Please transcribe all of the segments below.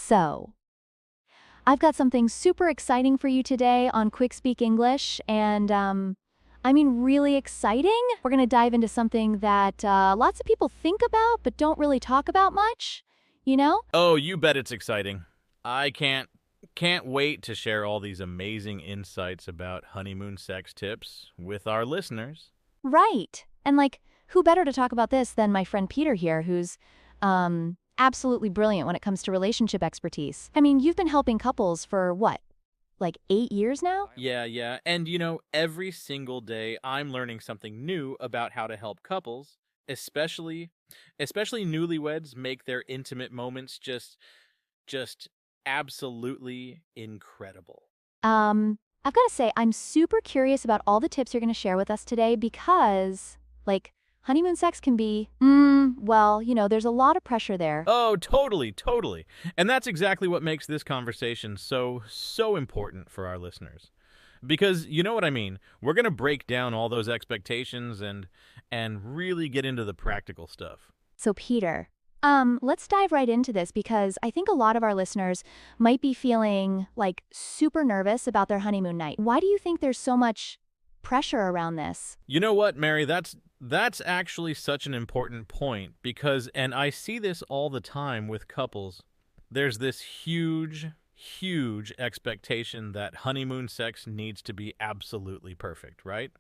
So, I've got something super exciting for you today on QuickSpeak English, and I mean really exciting. We're going to dive into something that lots of people think about but don't really talk about much, you know? Oh, you bet it's exciting. I can't wait to share all these amazing insights about honeymoon sex tips with our listeners. Right. And like, who better to talk about this than my friend Peter here, who's absolutely brilliant when it comes to relationship expertise. I mean, you've been helping couples for what, like 8 years now? Yeah. And every single day I'm learning something new about how to help couples, especially especially newlyweds make their intimate moments just absolutely incredible. I've got to say, I'm super curious about all the tips you're going to share with us today because, like, honeymoon sex can be, well, there's a lot of pressure there. Oh, totally. And that's exactly what makes this conversation so important for our listeners. Because you know what I mean? We're going to break down all those expectations and really get into the practical stuff. So, Peter, let's dive right into this because I think a lot of our listeners might be feeling like super nervous about their honeymoon night. Why do you think there's so much pressure around this? You know what, Mary? That's actually such an important point because and I see this all the time with couples. There's this huge expectation that honeymoon sex needs to be absolutely perfect, right?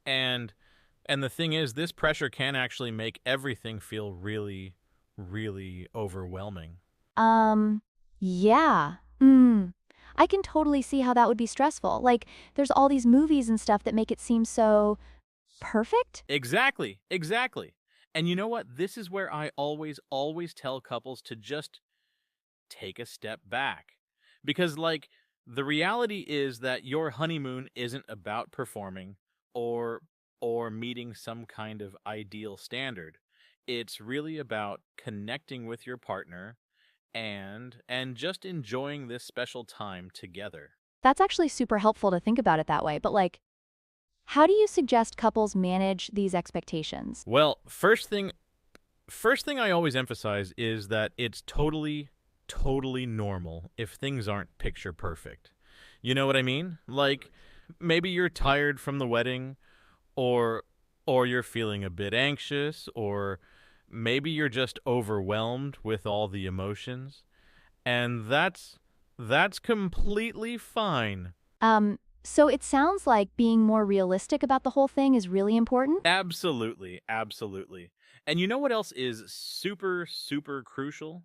And and the thing is, this pressure can actually make everything feel really overwhelming. Um, yeah. I can totally see how that would be stressful. Like, there's all these movies and stuff that make it seem so perfect. Exactly. And you know what? This is where I always tell couples to just take a step back. Because, the reality is that your honeymoon isn't about performing or meeting some kind of ideal standard. It's really about connecting with your partner and just enjoying this special time together. That's actually super helpful to think about it that way. But, like, how do you suggest couples manage these expectations? Well, first thing I always emphasize is that it's totally normal if things aren't picture perfect. You know what I mean? Like maybe you're tired from the wedding or you're feeling a bit anxious or maybe you're just overwhelmed with all the emotions and that's completely fine. So it sounds like being more realistic about the whole thing is really important. Absolutely. And you know what else is super crucial?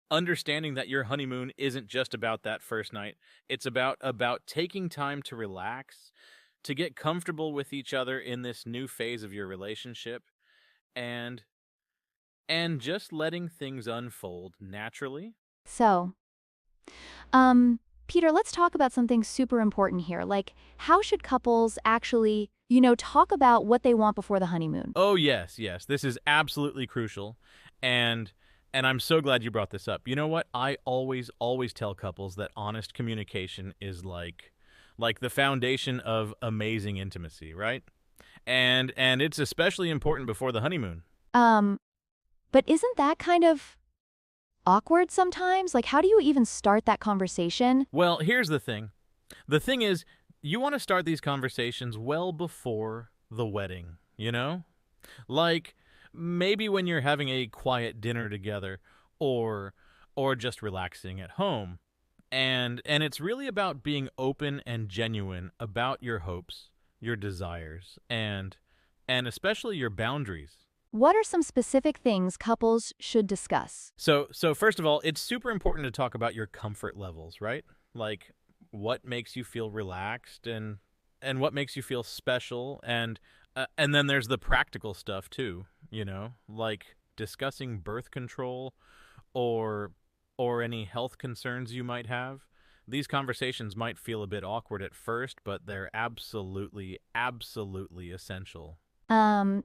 Understanding that your honeymoon isn't just about that first night. It's about taking time to relax, to get comfortable with each other in this new phase of your relationship and just letting things unfold naturally. So, um, Peter, let's talk about something super important here. Like, how should couples actually, talk about what they want before the honeymoon? Oh yes. This is absolutely crucial. And I'm so glad you brought this up. You know what? I always tell couples that honest communication is like the foundation of amazing intimacy, right? And it's especially important before the honeymoon. Um, but isn't that kind of awkward sometimes? Like, how do you even start that conversation? Well, here's the thing. The thing is, you want to start these conversations well before the wedding, you know? Like maybe when you're having a quiet dinner together or just relaxing at home. And it's really about being open and genuine about your hopes, your desires, and especially your boundaries. What are some specific things couples should discuss? So first of all, it's super important to talk about your comfort levels, right? Like what makes you feel relaxed and what makes you feel special and then there's the practical stuff too, like discussing birth control or any health concerns you might have. These conversations might feel a bit awkward at first, but they're absolutely essential. Um,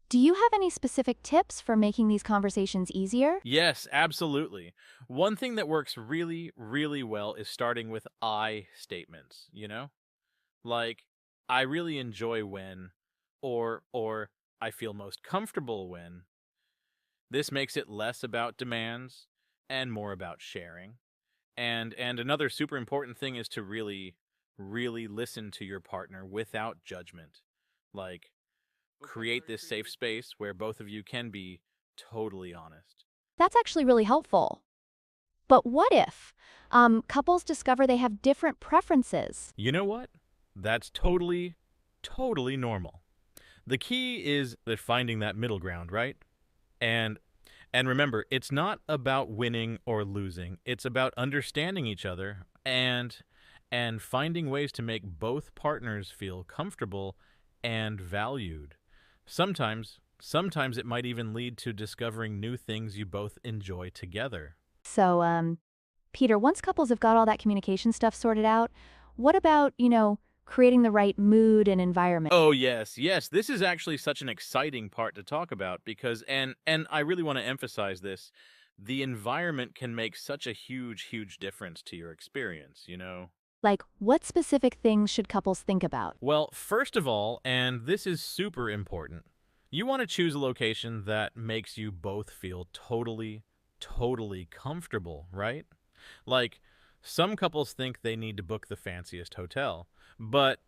do you have any specific tips for making these conversations easier? Yes, absolutely. One thing that works really well is starting with I statements, Like I really enjoy when or I feel most comfortable when. This makes it less about demands and more about sharing. And another super important thing is to really listen to your partner without judgment. Like, create this safe space where both of you can be totally honest. That's actually really helpful. But what if couples discover they have different preferences? You know what? That's totally normal. The key is that finding that middle ground, right? And and remember, it's not about winning or losing. It's about understanding each other and finding ways to make both partners feel comfortable and valued. Sometimes it might even lead to discovering new things you both enjoy together. So, Peter, once couples have got all that communication stuff sorted out, what about, creating the right mood and environment? Oh yes. This is actually such an exciting part to talk about because and I really want to emphasize this. The environment can make such a huge difference to your experience, you know. Like, what specific things should couples think about? Well, first of all, and this is super important, you want to choose a location that makes you both feel totally comfortable, right? Like, some couples think they need to book the fanciest hotel, but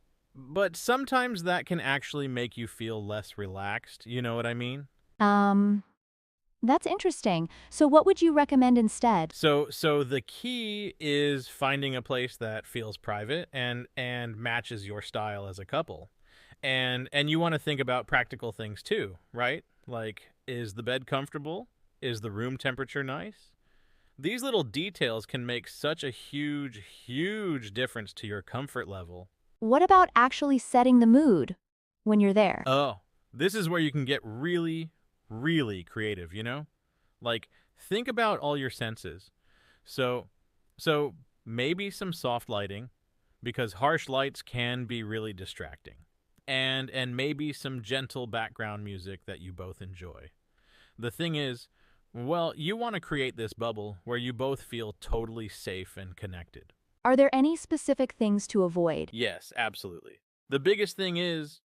sometimes that can actually make you feel less relaxed, you know what I mean? Um, that's interesting. So what would you recommend instead? So the key is finding a place that feels private and matches your style as a couple. And you want to think about practical things too, right? Like, is the bed comfortable? Is the room temperature nice? These little details can make such a huge difference to your comfort level. What about actually setting the mood when you're there? Oh, this is where you can get really creative, you know? Like, think about all your senses. So so maybe some soft lighting because harsh lights can be really distracting. And maybe some gentle background music that you both enjoy. The thing is, well, you want to create this bubble where you both feel totally safe and connected. Are there any specific things to avoid? Yes, absolutely. The biggest thing is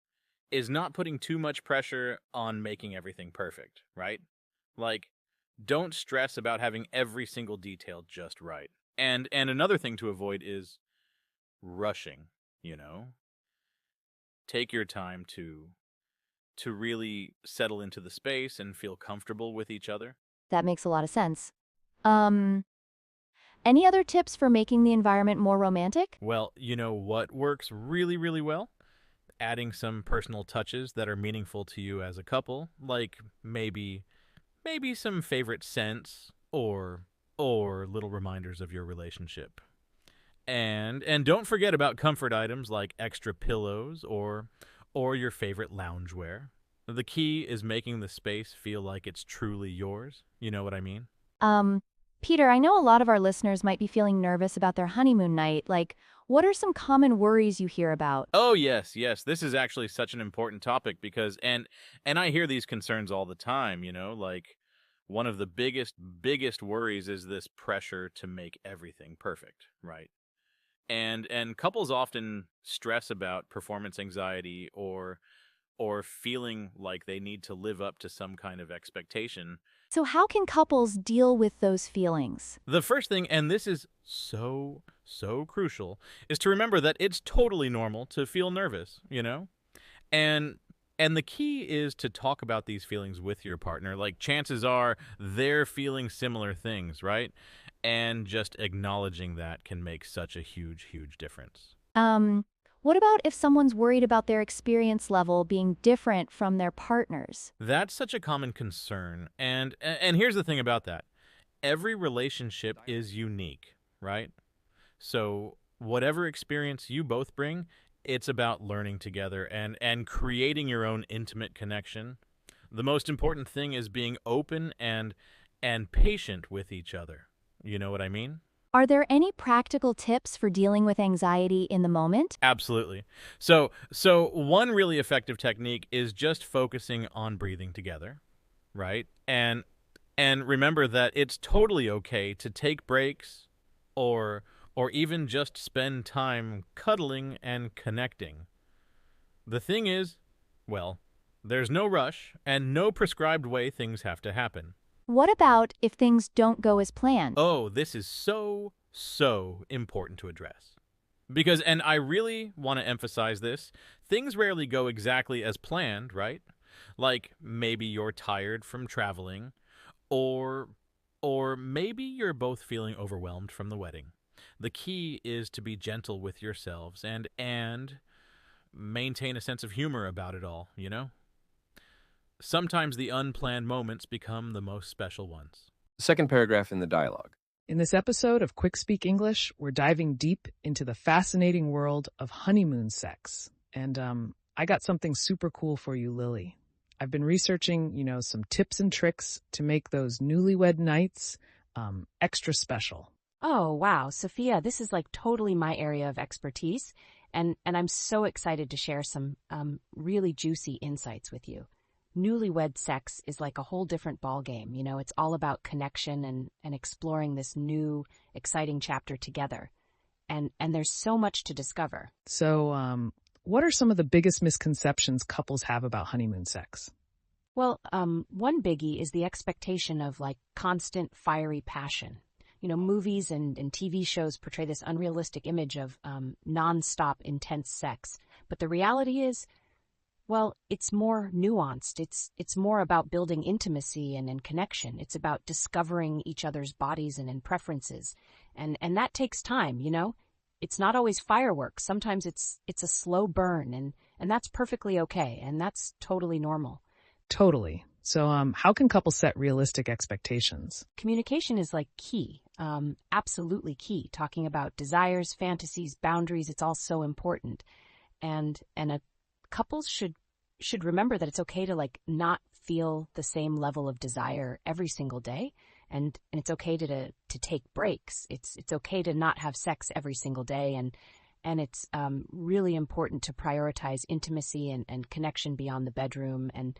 not putting too much pressure on making everything perfect, right? Like, don't stress about having every single detail just right. And another thing to avoid is rushing, you know? Take your time to really settle into the space and feel comfortable with each other. That makes a lot of sense. Um, any other tips for making the environment more romantic? Well, you know what works really well? Adding some personal touches that are meaningful to you as a couple, like maybe some favorite scents or little reminders of your relationship. And don't forget about comfort items like extra pillows or your favorite loungewear. The key is making the space feel like it's truly yours. You know what I mean? Um, Peter, I know a lot of our listeners might be feeling nervous about their honeymoon night. Like, what are some common worries you hear about? Oh yes. This is actually such an important topic because and I hear these concerns all the time, you know, like one of the biggest worries is this pressure to make everything perfect, right? And couples often stress about performance anxiety or feeling like they need to live up to some kind of expectation. So, how can couples deal with those feelings? The first thing, and this is so crucial, is to remember that it's totally normal to feel nervous, you know? And and the key is to talk about these feelings with your partner. Like, chances are they're feeling similar things, right? And just acknowledging that can make such a huge difference. Um, what about if someone's worried about their experience level being different from their partner's? That's such a common concern. And here's the thing about that. Every relationship is unique, right? So, whatever experience you both bring, it's about learning together and creating your own intimate connection. The most important thing is being open and patient with each other. You know what I mean? Are there any practical tips for dealing with anxiety in the moment? Absolutely. So one really effective technique is just focusing on breathing together, right? And remember that it's totally okay to take breaks or even just spend time cuddling and connecting. The thing is, well, there's no rush and no prescribed way things have to happen. What about if things don't go as planned? Oh, this is so important to address. Because, and I really want to emphasize this, things rarely go exactly as planned, right? Like maybe you're tired from traveling, or or maybe you're both feeling overwhelmed from the wedding. The key is to be gentle with yourselves and maintain a sense of humor about it all, you know? Sometimes the unplanned moments become the most special ones. Second paragraph in the dialogue. In this episode of QuickSpeak English, we're diving deep into the fascinating world of honeymoon sex. And I got something super cool for you, Lily. I've been researching, some tips and tricks to make those newlywed nights extra special. Oh, wow. Sophia, this is like totally my area of expertise. And I'm so excited to share some really juicy insights with you. Newlywed sex is like a whole different ballgame. It's all about connection and exploring this new, exciting chapter together. And there's so much to discover. So, what are some of the biggest misconceptions couples have about honeymoon sex? Well, one biggie is the expectation of like constant fiery passion. Movies and TV shows portray this unrealistic image of nonstop intense sex. But the reality is, well, it's more nuanced. It's more about building intimacy and connection. It's about discovering each other's bodies and preferences. And that takes time, It's not always fireworks. Sometimes it's a slow burn, and that's perfectly okay, and that's totally normal. Totally. So, how can couples set realistic expectations? Communication is like key, absolutely key. Talking about desires, fantasies, boundaries, it's all so important. And a couples should remember that it's okay to like not feel the same level of desire every single day, and it's okay to take breaks. It's okay to not have sex every single day, and it's really important to prioritize intimacy and connection beyond the bedroom, and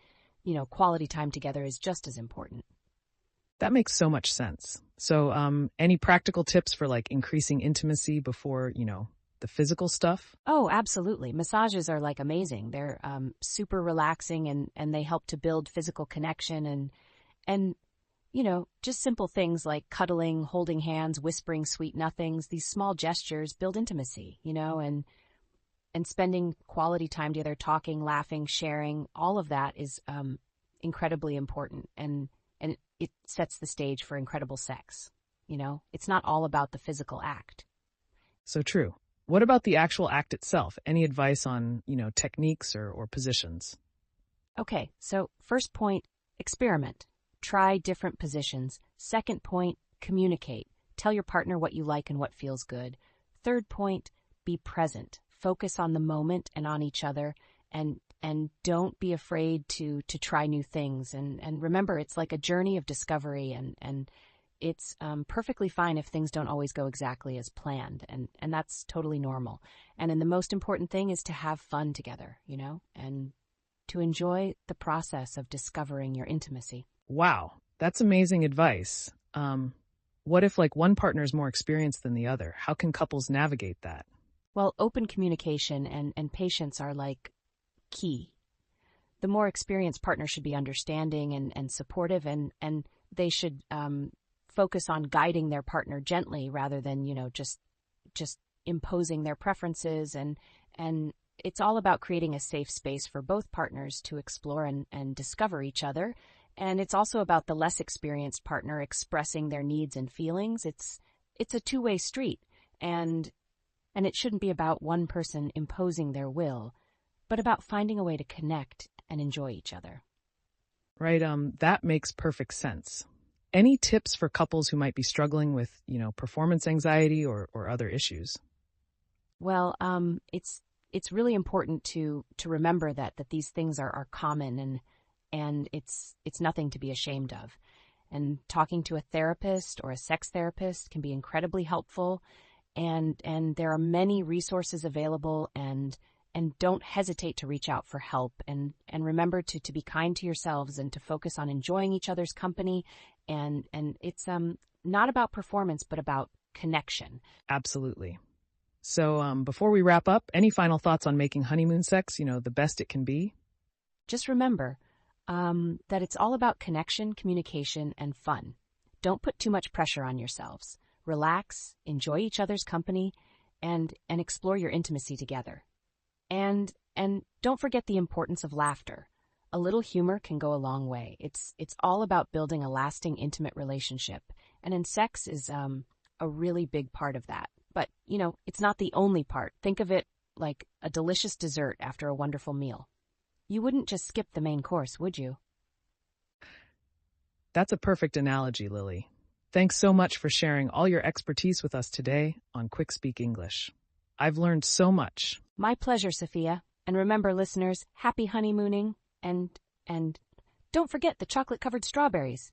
quality time together is just as important. That makes so much sense. So, any practical tips for like increasing intimacy before, the physical stuff? Oh, absolutely. Massages are like amazing. They're super relaxing, and they help to build physical connection and just simple things like cuddling, holding hands, whispering sweet nothings. These small gestures build intimacy, and spending quality time together, talking, laughing, sharing. All of that is incredibly important, and it sets the stage for incredible sex. It's not all about the physical act. So true. What about the actual act itself? Any advice on, techniques or positions? Okay, so first point, experiment. Try different positions. Second point, communicate. Tell your partner what you like and what feels good. Third point, be present. Focus on the moment and on each other, and don't be afraid to try new things. And remember, it's like a journey of discovery, and it's perfectly fine if things don't always go exactly as planned, and that's totally normal. And the most important thing is to have fun together, and to enjoy the process of discovering your intimacy. Wow, that's amazing advice. What if like one partner is more experienced than the other? How can couples navigate that? Well, open communication and patience are like key. The more experienced partner should be understanding and supportive, and they should focus on guiding their partner gently rather than, just imposing their preferences. And it's all about creating a safe space for both partners to explore and discover each other. And it's also about the less experienced partner expressing their needs and feelings. It's a two-way street, and it shouldn't be about one person imposing their will, but about finding a way to connect and enjoy each other. Right, that makes perfect sense. Any tips for couples who might be struggling with, performance anxiety or other issues? Well, it's really important to remember that these things are common, and it's nothing to be ashamed of. And talking to a therapist or a sex therapist can be incredibly helpful, and there are many resources available, and don't hesitate to reach out for help, and remember to be kind to yourselves and to focus on enjoying each other's company, and it's not about performance but about connection. Absolutely. So before we wrap up, any final thoughts on making honeymoon sex, the best it can be? Just remember, that it's all about connection, communication, and fun. Don't put too much pressure on yourselves. Relax, enjoy each other's company, and explore your intimacy together. And don't forget the importance of laughter. A little humor can go a long way. It's all about building a lasting, intimate relationship, and sex is a really big part of that. But, it's not the only part. Think of it like a delicious dessert after a wonderful meal. You wouldn't just skip the main course, would you? That's a perfect analogy, Lily. Thanks so much for sharing all your expertise with us today on QuickSpeak English. I've learned so much. My pleasure, Sophia. And remember, listeners, happy honeymooning, and don't forget the chocolate-covered strawberries.